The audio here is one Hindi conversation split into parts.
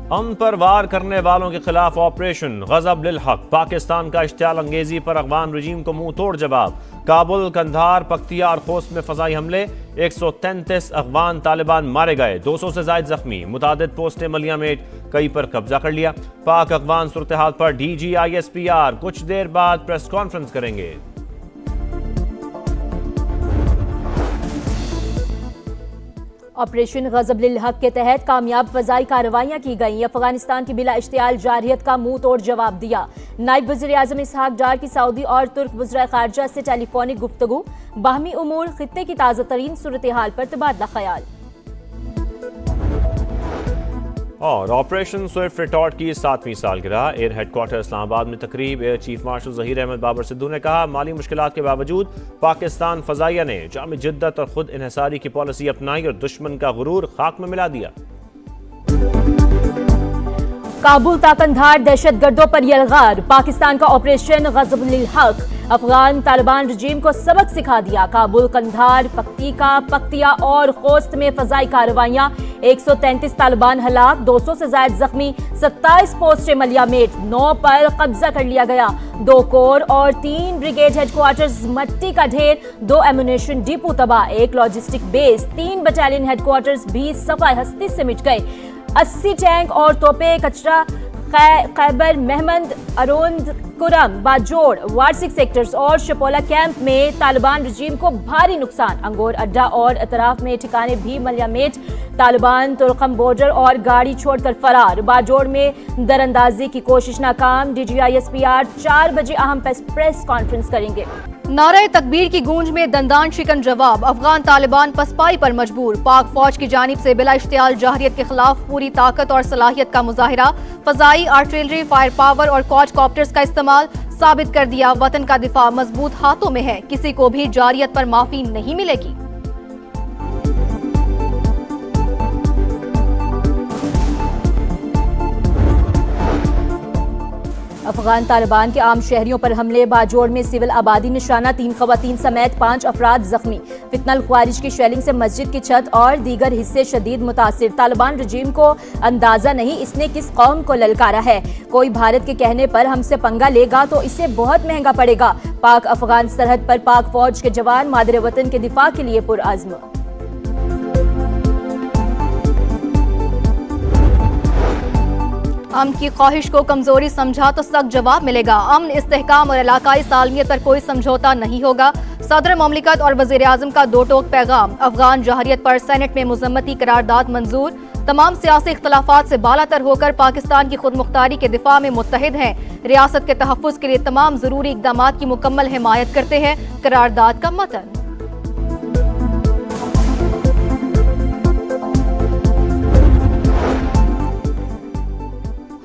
अमन पर वार करने वालों के खिलाफ ऑपरेशन गजब लिल हक। पाकिस्तान का इश्तियाल अंगेजी पर अफगान रजीम को मुंह तोड़ जवाब। काबुल, कंधार, पख्तिया और खोस्त में फजाई हमले। 133 अफगान तालिबान मारे गए, 200 से ज्यादा जख्मी। मुतादिद पोस्टें मलिया मेट कई पर कब्जा कर लिया। पाक अफगान सूरत हाल पर DGISPR कुछ देर बाद प्रेस कॉन्फ्रेंस करेंगे। ऑपरेशन गजब लिल हक के तहत कामयाब फजाई कार्रवाइयां की गईं। अफगानिस्तान की बिला इश्तियाल जारहियत का मुंह तोड़ जवाब दिया। नायब वज़ीर आज़म इसहाक डार की सऊदी और तुर्क वज़ीर ख़ारजा से टेलीफोनिक गुफ्तगू। बाहमी उमूर, खित्ते की ताज़ा तरीन सूरत हाल पर तबादला ख्याल। और ऑपरेशन स्विफ्ट रिटॉर्ट की 7वीं सालगिरह। एयर हेडक्वार्टर इस्लामाबाद में तकरीब। Air chief marshal Zaheer Ahmed Babar Sidhu ने कहा, माली मुश्किलात के बावजूद पाकिस्तान फजाइया ने जाम जिद्दत और खुद इन्हिसारी की पॉलिसी अपनाई और दुश्मन का गुरूर खाक में मिला दिया। काबुल ता कंधार दहशतगर्दों पर यलगार। पाकिस्तान का ऑपरेशन गजब लिल हक अफगान तालिबान रजीम को सबक सिखा दिया। काबुल, कंधार, पख्तिया और खोस्त में फजाई कार्रवाइयां। 133 तालिबान हलाक, 200 से ज्यादा जख्मी। 27 पोस्टें मलिया मेट, 9 पर कब्जा कर लिया गया। 2 कोर और 3 ब्रिगेड हेडक्वार्टर्स मट्टी का ढेर। 2 एमुनेशन डिपो तबाह, 1 लॉजिस्टिक बेस, 3 बटालियन हेडक्वार्टर्स भी सफाई हस्ती से मिट गए। 80 टैंक और तोपे कचरा खैबर, महमद, अरोंद, कुरम, बाजोड़, वार्सिक सेक्टर्स और शपोला कैंप में तालिबान रजीम को भारी नुकसान। अंगोर अड्डा और अतराफ में ठिकाने भी मलियामेट। तालिबान तुर्कम बॉर्डर और गाड़ी छोड़कर फरार। बाजोड़ में दरअंदाजी की कोशिश नाकाम। DGISPR 4 बजे अहम प्रेस कॉन्फ्रेंस करेंगे। नारे तकबीर की गूंज में दंदान शिकन जवाब। अफगान तालिबान पसपाई पर मजबूर। पाक फौज की जानिब से बिला इश्तियाल जारहियत के खिलाफ पूरी ताकत और सलाहियत का मुजाहिरा। फजाई, आर्टिलरी, फायर पावर और क्वाडकॉप्टर्स का इस्तेमाल। साबित कर दिया वतन का दिफा मजबूत हाथों में है, किसी को भी जारहियत पर माफी नहीं मिलेगी। अफगान तालिबान के आम शहरियों पर हमले। बाजोड़ में सिविल आबादी निशाना, 3 खवातीन समेत 5 अफराद जख्मी। फितनल ख्वारिज की शेलिंग से मस्जिद की छत और दीगर हिस्से शदीद मुतासिर। तालिबान रजीम को अंदाजा नहीं इसने किस कौम को ललकारा है। कोई भारत के कहने पर हमसे पंगा लेगा तो इसे बहुत महंगा पड़ेगा। पाक अफगान सरहद पर पाक फौज के जवान मादरे वतन के दिफा के लिए पुरअज़्म। अमन की ख्वाहिश को कमजोरी समझा तो सख्त जवाब मिलेगा। अमन, इस्तेहकाम और इलाकाई सालमियत पर कोई समझौता नहीं होगा। सदर ममलिकत और वजीर आजम का 2 टोक पैगाम। अफगान जारहियत पर सेनेट में मुजम्मती करारदाद मंजूर। तमाम सियासी इख्तलाफात से बालातर होकर पाकिस्तान की खुद मुख्तारी के दिफा में मुत्तहिद हैं। रियासत के तहफ़्फ़ुज़ के लिए तमाम जरूरी इक़दामात की मुकम्मल हिमायत करते हैं। करारदाद का मतन।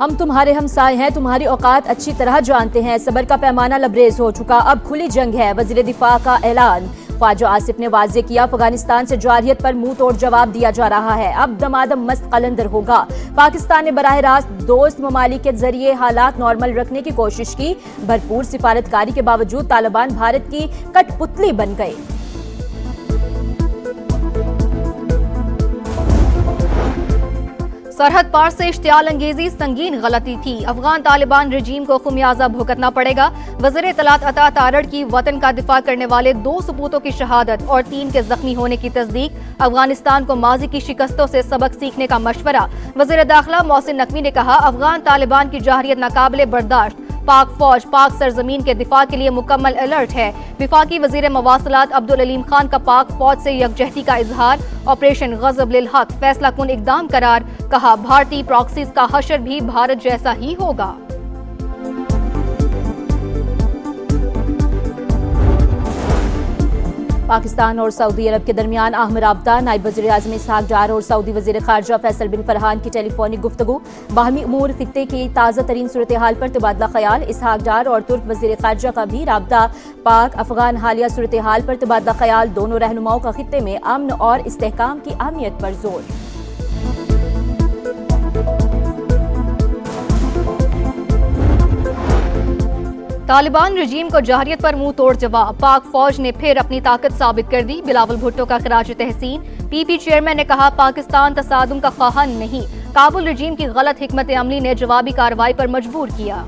हम तुम्हारे हमसाए हैं, तुम्हारी औकात अच्छी तरह जानते हैं। सबर का पैमाना लबरेज हो चुका, अब खुली जंग है। वज़ीर दिफा का ऐलान। ख्वाजा आसिफ ने वाज़े किया, अफगानिस्तान से जारहियत पर मुंह तोड़ जवाब दिया जा रहा है। अब दमादम मस्त कलंदर होगा। पाकिस्तान ने बराह रास्त दोस्त ममालिक के जरिए हालात नॉर्मल रखने की कोशिश की। भरपूर सिफारतकारी के बावजूद तालिबान भारत की कठपुतली बन गए। सरहद पार से इश्तियाल अंगेजी संगीन गलती थी। अफगान तालिबान रजीम को खुमियाजा भुगतना पड़ेगा। वज़ीर इत्तलात अता तारड़ की वतन का दिफा करने वाले 2 सपूतों की शहादत और 3 के जख्मी होने की तस्दीक। अफगानिस्तान को माजी की शिकस्तों से सबक सीखने का मशवरा। वज़ीर दाखिला मोहसिन नकवी ने कहा, अफगान तालिबान की जारहियत नाकाबिले बर्दाश्त। पाक फौज पाक सरजमीन के दिफा के लिए मुकम्मल अलर्ट है। विफाकी वजीर मवासलात अब्दुल अलीम खान का पाक फौज से यकजहती का इजहार। ऑपरेशन गजब लिल हक फैसला कुन इकदाम करार। कहा, भारतीय प्रॉक्सीज का हशर भी भारत जैसा ही होगा। पाकिस्तान और सऊदी अरब के दरमियान अहम राबता। नायब वज़ीर आज़म इसहाक डार और सऊदी वज़ीर ख़ारजा फैसल बिन फरहान की टेलीफोनिक गुफ्तगू। बाहमी उमूर, खित्ते की ताज़ा तरीन सूरत हाल पर तबादला ख्याल। इसहाक डार और तुर्क वज़ीर ख़ारजा का भी राबता। पाक अफगान हालिया सूरत हाल पर तबादला ख्याल। दोनों रहनुमाओं का खित्ते में अमन और इस्तेहकाम की अहमियत पर जोर। तालिबान रजीम को जारहियत पर मुंह तोड़ जवाब। पाक फौज ने फिर अपनी ताकत साबित कर दी। बिलावल भुट्टो का खराज तहसीन। PP चेयरमैन ने कहा, पाकिस्तान तसादुम का ख्वाहान नहीं, काबुल रजीम की गलत हिकमत अमली ने जवाबी कार्रवाई पर मजबूर किया।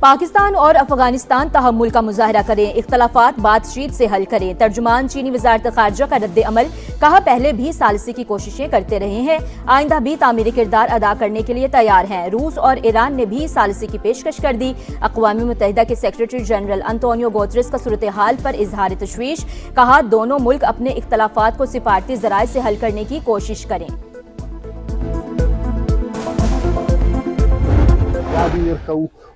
पाकिस्तान और अफगानिस्तान तहम्मुल का मुजाहरा करें, इख्तलाफात बातचीत से हल करें। तर्जुमान चीनी वजारत खारजा का रद्द अमल, कहा पहले भी सालिसी की कोशिशें करते रहे हैं, आइंदा भी तामीरी किरदार अदा करने के लिए तैयार हैं। रूस और ईरान ने भी सालिसी की पेशकश कर दी। अक़वाम मुत्तहिदा के सेक्रेटरी जनरल अंतोनियो गुतेरेस का सूरत हाल पर इजहार तशवीश, कहा दोनों मुल्क अपने इख्तलाफात को सिफारती ज़राए से हल करने की कोशिश करें।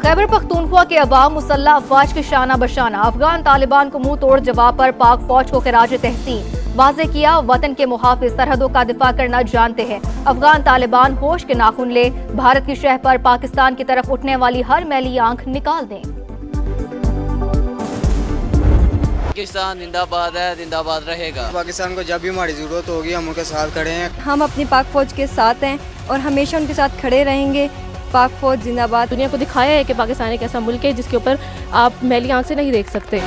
खैबर पख्तूनख्वा के अवाम मुसल्लह अफवाज के शाना बशाना अफगान तालिबान को मुंह तोड़ जवाब पर पाक फौज को खिराज तहसीन वाज़े किया, वतन के मुहाफिज सरहदों का दिफा करना जानते हैं। अफगान तालिबान होश के नाखून ले, भारत की शह पर पाकिस्तान की तरफ उठने वाली हर मैली आंख निकाल दें। पाकिस्तान जिंदाबाद है, जिंदाबाद रहेगा। पाकिस्तान को जब भी हमारी जरूरत होगी हम उनके साथ खड़े हैं। हम अपनी पाक फौज के साथ हैं और हमेशा उनके साथ खड़े रहेंगे। पाक फौज जिंदाबाद। दुनिया को दिखाया है कि पाकिस्तान एक ऐसा मुल्क है जिसके ऊपर आप मैली आंख से नहीं देख सकते।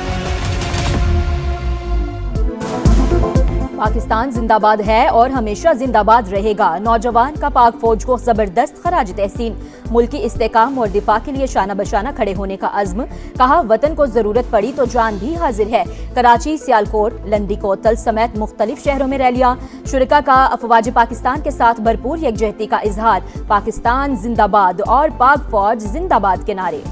पाकिस्तान जिंदाबाद है और हमेशा जिंदाबाद रहेगा। नौजवान का पाक फौज को जबरदस्त खराज तहसीन, मुल्की इस्तेकाम और दिफा के लिए शाना बशाना खड़े होने का अज़्म, कहा वतन को जरूरत पड़ी तो जान भी हाजिर है। कराची, सियालकोट, लंदी कोतल समेत मुख्तलिफ शहरों में रैलियां, शुरका का अफवाज पाकिस्तान के साथ भरपूर यकजहती का इजहार, पाकिस्तान जिंदाबाद और पाक फौज जिंदाबाद के नारे।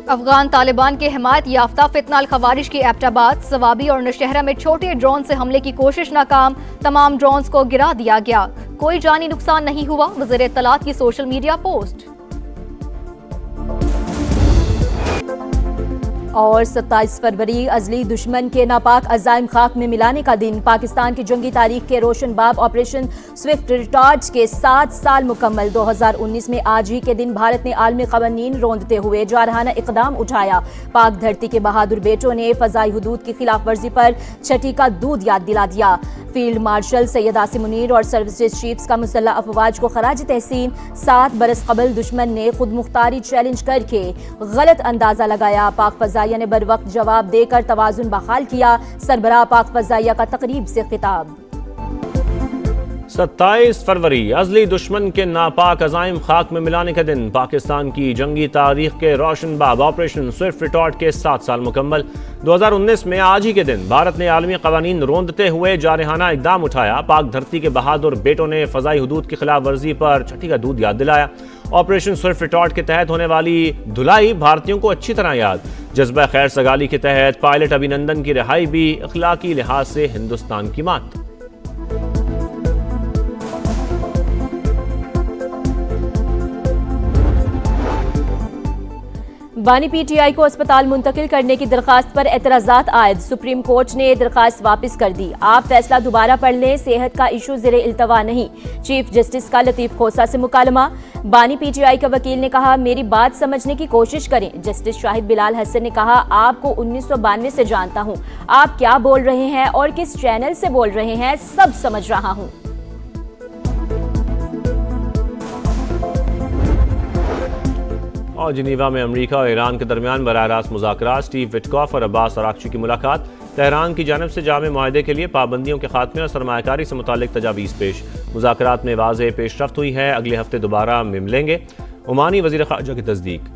अफगान तालिबान के हिमायत याफ्ता फितनाल खवारिश की एबटाबाद, सवाबी और नौशहरा में छोटे ड्रोन से हमले की कोशिश नाकाम, तमाम ड्रोन्स को गिरा दिया गया, कोई जानी नुकसान नहीं हुआ। वज़ीर इत्तलात की सोशल मीडिया पोस्ट। और 27 फरवरी अजली दुश्मन के नापाक अज़ाइम खाक में मिलाने का दिन, पाकिस्तान की जंगी तारीख के रोशन बाब ऑपरेशन स्विफ्ट रिटार्च के 7 साल मुकम्मल। 2019 में आज ही के दिन भारत ने आलमी क़वानीन रोंदते हुए जारहाना इक़दाम उठाया। पाक धरती के बहादुर बेटों ने फ़ज़ाई हुदूद की खिलाफ वर्जी पर छठी का दूध याद दिला दिया। फील्ड मार्शल सैयद आसिम मुनीर और सर्विसेज चीफ्स का मुसल्लह अफवाज को खराज तहसीन। 7 बरस कबल दुश्मन ने खुद मुख्तारी चैलेंज करके गलत अंदाजा लगाया, पाक फजाइया ने बर वक्त जवाब देकर तवाजुन बहाल किया। सरबराह पाक फजाइया का तकरीब से खिताब। 27 फरवरी अजली दुश्मन के नापाक अज़ाइम खाक में मिलाने का दिन, पाकिस्तान की जंगी तारीख के रोशन बाब ऑपरेशन स्विफ्ट रिटार्च के 7 साल मुकम्मल। 2019 में आज ही के दिन भारत ने आलमी क़वानीन रोंदते हुए जारहाना इक़दाम उठाया। पाक धरती के बहादुर बेटों ने फ़ज़ाई हुदूद की खिलाफ वर्जी पर छठी का दूध याद दिलाया। ऑपरेशन स्विफ्ट रिटार्च के तहत होने वाली धुलाई भारतीयों को अच्छी तरह याद। जज्बा खैर सगाली के तहत पायलट अभिनंदन की रिहाई भी अखलाकी लिहाज से हिंदुस्तान की मात। बानी पीटीआई को अस्पताल मुंतकिल करने की दरखास्त पर एतराज़ात आयद, सुप्रीम कोर्ट ने दरखास्त वापस कर दी। आप फैसला दोबारा पढ़ लें, सेहत का इशू ज़ेरे इल्तवा नहीं। चीफ जस्टिस का लतीफ़ खोसा से मुकालमा। बानी पीटीआई का वकील ने कहा मेरी बात समझने की कोशिश करें। जस्टिस शाहिद बिलाल हसन ने कहा आपको 1992 से जानता हूं, आप क्या बोल रहे हैं और किस चैनल से बोल रहे हैं सब समझ रहा हूं। और जिनीवा में अमेरिका और ईरान के दरमियान बराह रास्त मुज़ाकरात, स्टीव विटकॉफ और अब्बास अरागची की मुलाकात। तेहरान की जानब से जामे मुआहदे के लिए पाबंदियों के खात्मे और सरमायाकारी से मुतालिक तजावीज़ पेश। मुज़ाकरात में वाज़ेह पेशरफ्त हुई है, अगले हफ्ते दोबारा मिलेंगे। ओमानी वज़ीर ख़ारजा की तस्दीक।